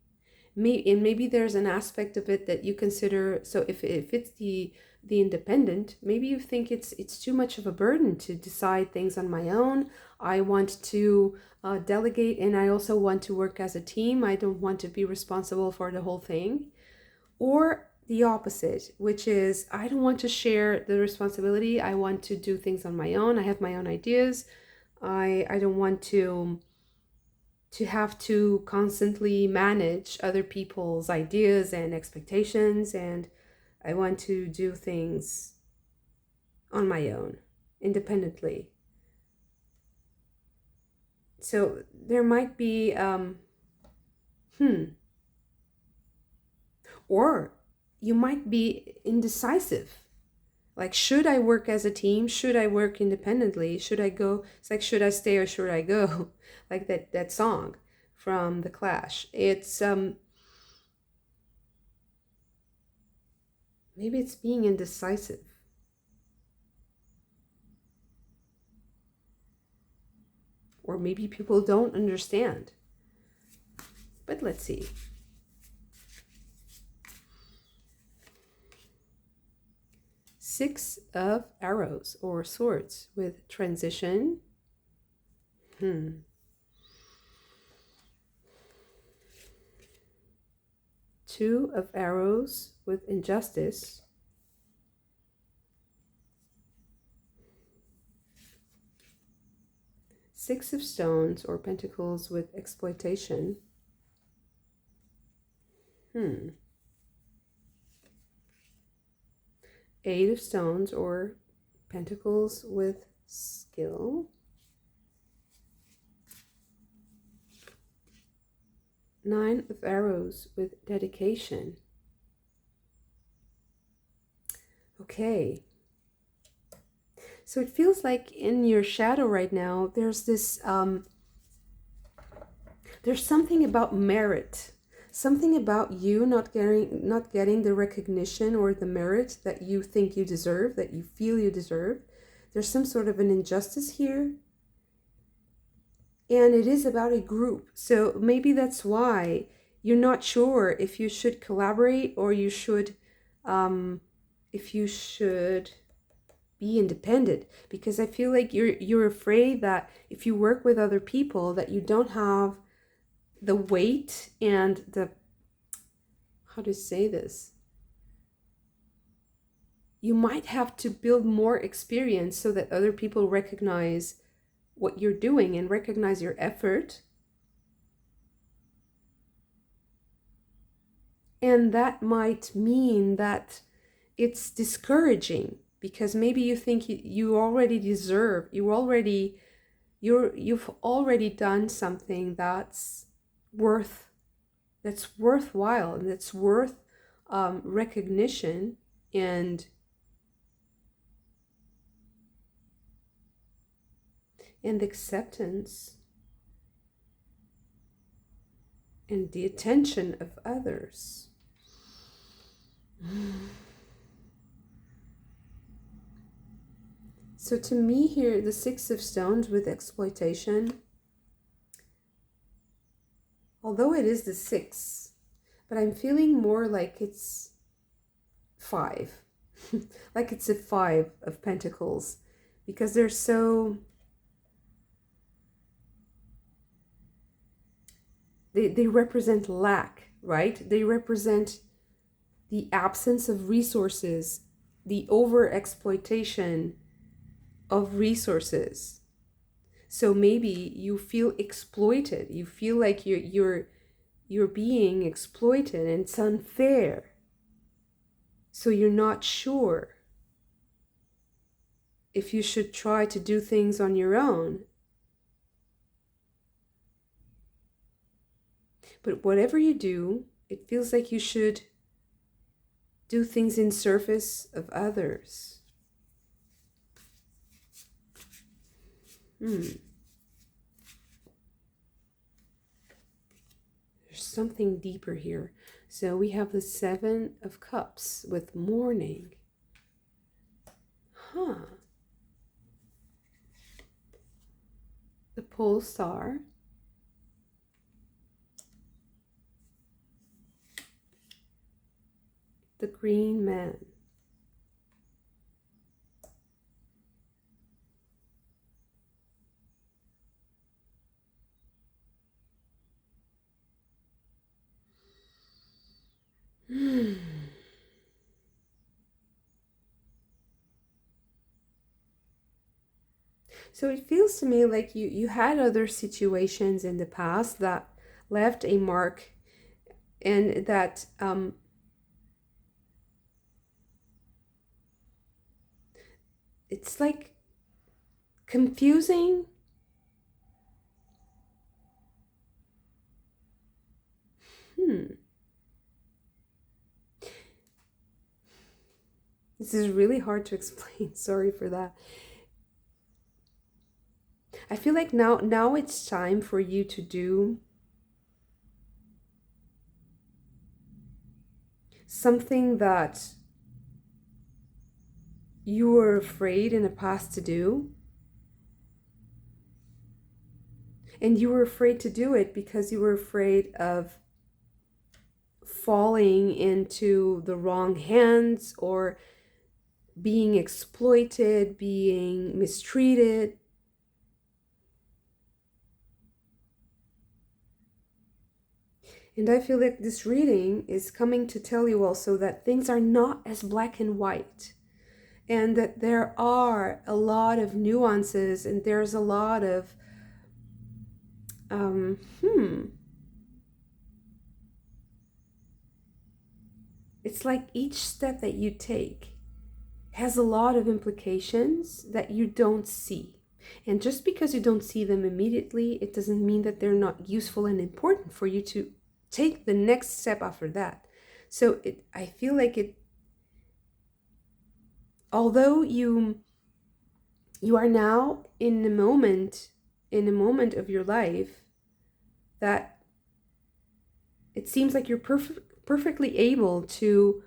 And maybe there's an aspect of it that you consider, so if it's the independent, maybe you think it's too much of a burden to decide things on my own. I want to delegate, and I also want to work as a team. I don't want to be responsible for the whole thing. Or the opposite, which is I don't want to share the responsibility. I want to do things on my own. I have my own ideas. I don't want to have to constantly manage other people's ideas and expectations, and I want to do things on my own, independently. So there might be or you might be indecisive. Like, should I work as a team? Should I work independently? Should I go? It's like, should I stay or should I go? Like that song from The Clash. It's maybe it's being indecisive. Or maybe people don't understand. But let's see. Six of arrows or swords with transition. Two of arrows with injustice. Six of stones or pentacles with exploitation. Eight of stones or pentacles with skill. Nine of arrows with dedication. Okay. So it feels like in your shadow right now, there's this, there's something about merit. Something about you not getting the recognition or the merit that you think you deserve, that you feel you deserve. There's some sort of an injustice here. And it is about a group. So maybe that's why you're not sure if you should collaborate or you should, if you should be independent. Because I feel like you're afraid that if you work with other people, that you don't have the weight and the, how to say this, you might have to build more experience so that other people recognize what you're doing and recognize your effort. And that might mean that it's discouraging because maybe you think you already deserve, you've already done something that's worthwhile and that's worth recognition and acceptance and the attention of others. So to me here, the Six of Stones with exploitation, although it is the six, but I'm feeling more like it's five. Like it's a Five of Pentacles, because they're so, they represent lack, right? They represent the absence of resources, the over-exploitation of resources. So maybe you feel exploited. You feel like you're being exploited and it's unfair. So you're not sure if you should try to do things on your own. But whatever you do, it feels like you should do things in service of others. There's something deeper here. So we have the Seven of Cups with mourning. The Pole Star. The Green Man. So it feels to me like you had other situations in the past that left a mark, and that it's like confusing. This is really hard to explain. Sorry for that. I feel like now it's time for you to do something that you were afraid in the past to do. And you were afraid to do it because you were afraid of falling into the wrong hands, or being exploited, being mistreated. And I feel like this reading is coming to tell you also that things are not as black and white, and that there are a lot of nuances, and there's a lot of um, hmm, it's like each step that you take has a lot of implications that you don't see. And just because you don't see them immediately, it doesn't mean that they're not useful and important for you to take the next step after that. So I feel like although you are now in a moment of your life that it seems like you're perfectly able to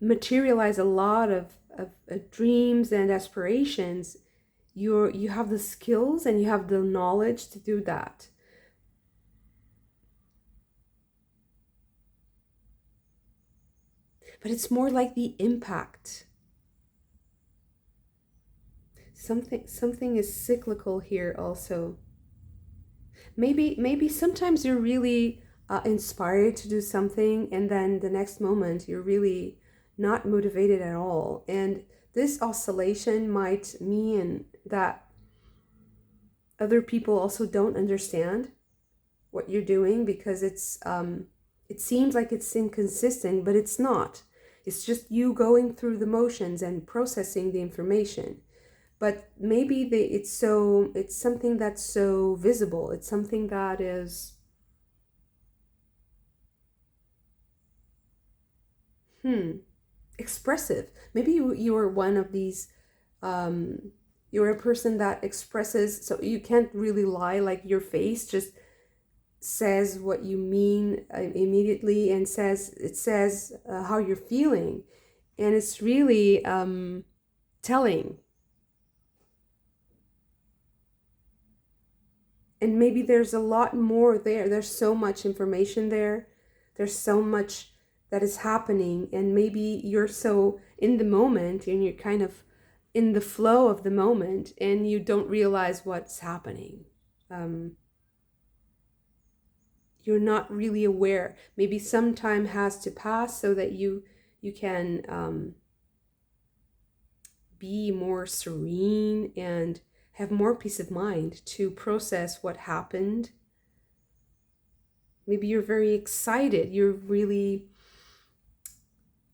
materialize a lot of dreams and aspirations. You have the skills and you have the knowledge to do that. But it's more like the impact. Something is cyclical here also. Maybe sometimes you're really inspired to do something, and then the next moment you're really not motivated at all. And this oscillation might mean that other people also don't understand what you're doing, because it seems like it's inconsistent, but it's not. It's just you going through the motions and processing the information. But maybe it's something that's so visible. It's something that is expressive. Maybe you are one of these you're a person that expresses, so you can't really lie, like your face just says what you mean immediately, and says how you're feeling, and it's really telling. And maybe there's a lot more there. There's so much information there. There's so much that is happening, and maybe you're so in the moment and you're kind of in the flow of the moment and you don't realize what's happening. Um, you're not really aware. Maybe some time has to pass so that you can be more serene and have more peace of mind to process what happened. Maybe you're very excited. You're really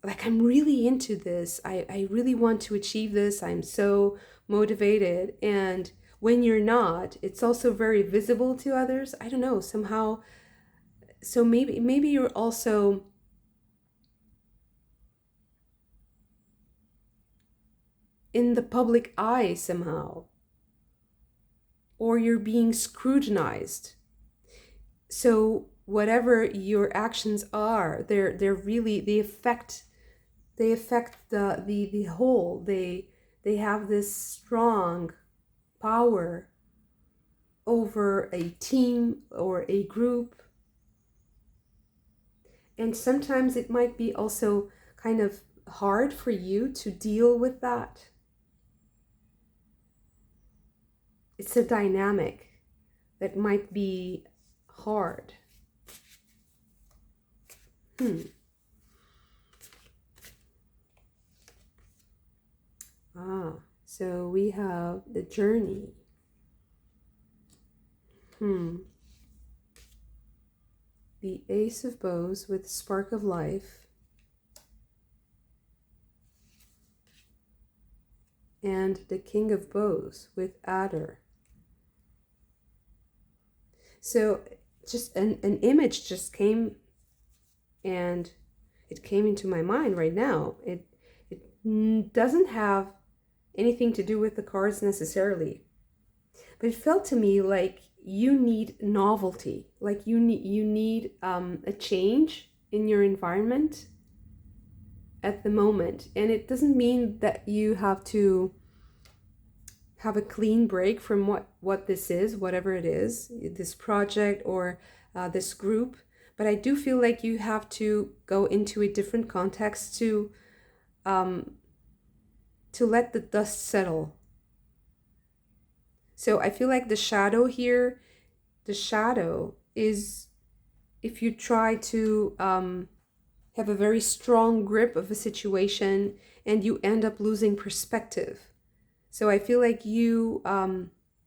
like, I'm really into this. I really want to achieve this. I'm so motivated. And when you're not, it's also very visible to others. I don't know, somehow. So maybe you're also in the public eye somehow, or you're being scrutinized. So whatever your actions are, they're really, they affect the whole. They have this strong power over a team or a group. And sometimes it might be also kind of hard for you to deal with that. It's a dynamic that might be hard. So we have the journey. The Ace of Bows with Spark of Life. And the King of Bows with Adder. So just an image just came, and it came into my mind right now. It doesn't have anything to do with the cards necessarily, but it felt to me like you need novelty, like you need a change in your environment at the moment. And it doesn't mean that you have to have a clean break from what this is, whatever it is, this project or this group. But I do feel like you have to go into a different context to to let the dust settle. So I feel like the shadow here, the shadow is if you try to have a very strong grip of a situation and you end up losing perspective. So I feel like you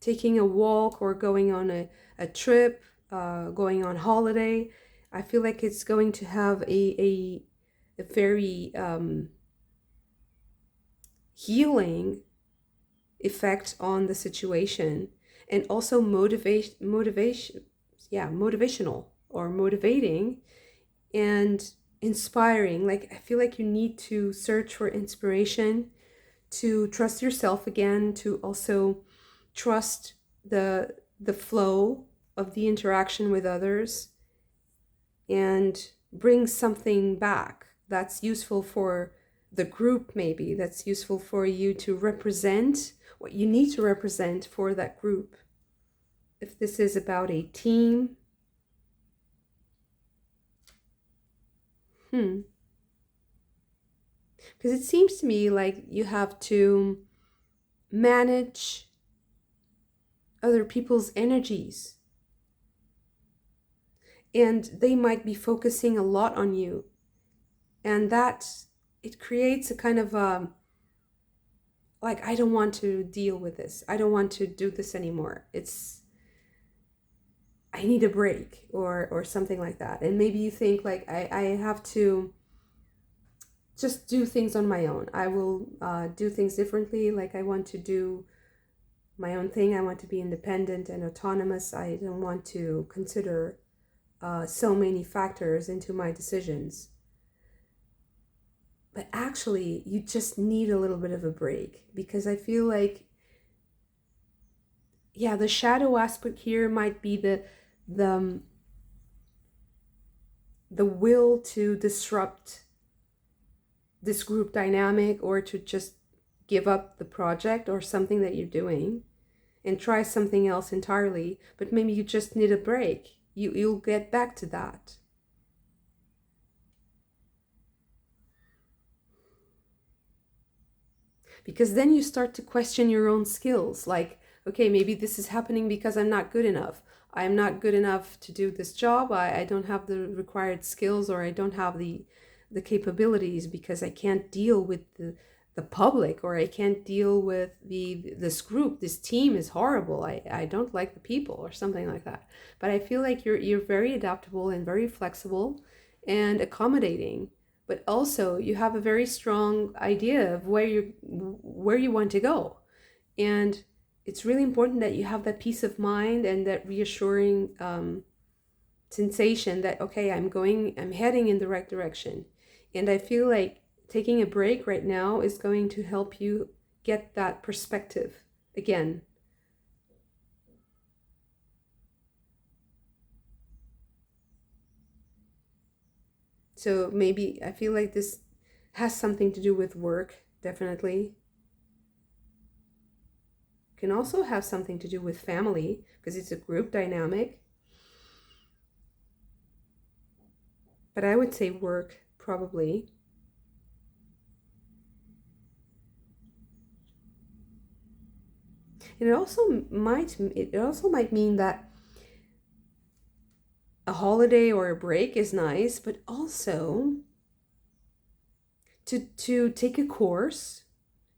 taking a walk or going on a trip, going on holiday, I feel like it's going to have a very healing effect on the situation, and also motivational or motivating and inspiring. Like I feel like you need to search for inspiration, to trust yourself again, to also trust the flow of the interaction with others, and bring something back that's useful for the group, maybe that's useful for you to represent what you need to represent for that group. If this is about a team, because it seems to me like you have to manage other people's energies, and they might be focusing a lot on you, and that it creates a kind of like, I don't want to deal with this, I don't want to do this anymore, it's, I need a break, or something like that. And maybe you think like, I have to just do things on my own. I will do things differently. Like I want to do my own thing. I want to be independent and autonomous. I don't want to consider so many factors into my decisions. But actually, you just need a little bit of a break, because I feel like, yeah, the shadow aspect here might be the the will to disrupt this group dynamic, or to just give up the project or something that you're doing and try something else entirely. But maybe you just need a break. You'll get back to that. Because then you start to question your own skills. Like, okay, maybe this is happening because I'm not good enough. I'm not good enough to do this job. I don't have the required skills, or I don't have the capabilities, because I can't deal with the public, or I can't deal with this group. This team is horrible. I don't like the people, or something like that. But I feel like you're very adaptable and very flexible and accommodating, but also you have a very strong idea of where you want to go. And it's really important that you have that peace of mind and that reassuring sensation that, okay, I'm heading in the right direction. And I feel like taking a break right now is going to help you get that perspective again. So maybe I feel like this has something to do with work, definitely. Can also have something to do with family, because it's a group dynamic. But I would say work, probably. And it also might mean that a holiday or a break is nice, but also to take a course,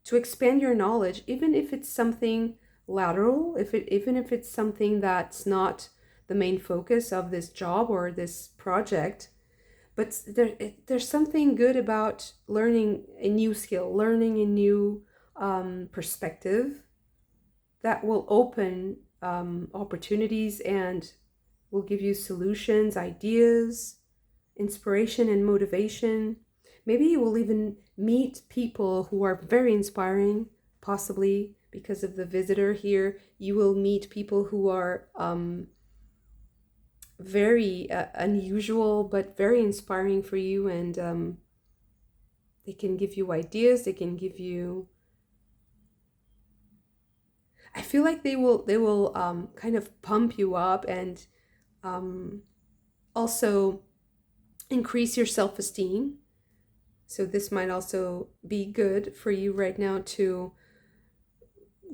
to expand your knowledge, even if it's something lateral, even if it's something that's not the main focus of this job or this project. But there's something good about learning a new skill, learning a new perspective that will open opportunities and will give you solutions, ideas, inspiration, and motivation. Maybe you will even meet people who are very inspiring, possibly because of the visitor here. You will meet people who are very unusual, but very inspiring for you, and they can give you ideas, they can give you, I feel like they will kind of pump you up, and also increase your self-esteem. So this might also be good for you right now to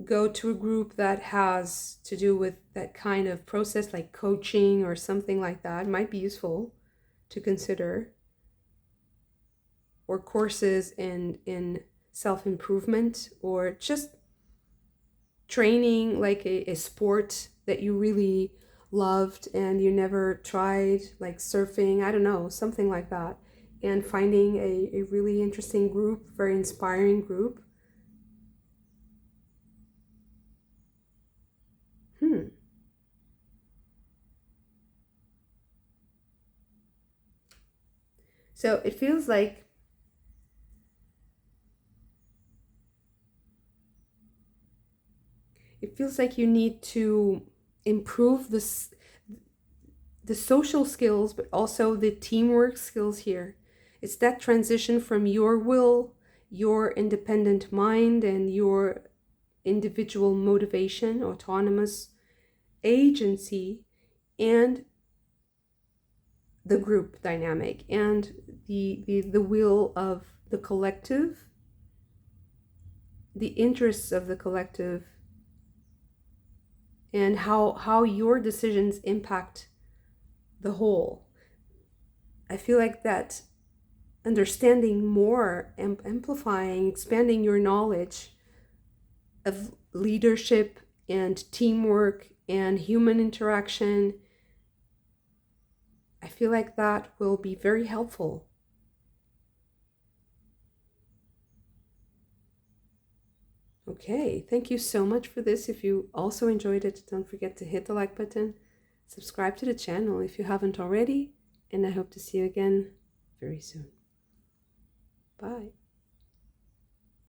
go to a group that has to do with that kind of process, like coaching or something like that. It might be useful to consider. Or courses in self-improvement, or just training, like a sport that you really loved and you never tried, like surfing, I don't know, something like that. And finding a really interesting group, very inspiring group. So it feels like you need to improve the social skills, but also the teamwork skills here. It's that transition from your will, your independent mind, and your individual motivation, autonomous agency, and the group dynamic, and the will of the collective, the interests of the collective, and how your decisions impact the whole. I feel like that understanding more, amplifying, expanding your knowledge of leadership and teamwork and human interaction, I feel like that will be very helpful. Okay, thank you so much for this. If you also enjoyed it, don't forget to hit the like button, subscribe to the channel if you haven't already, and I hope to see you again very soon. Bye.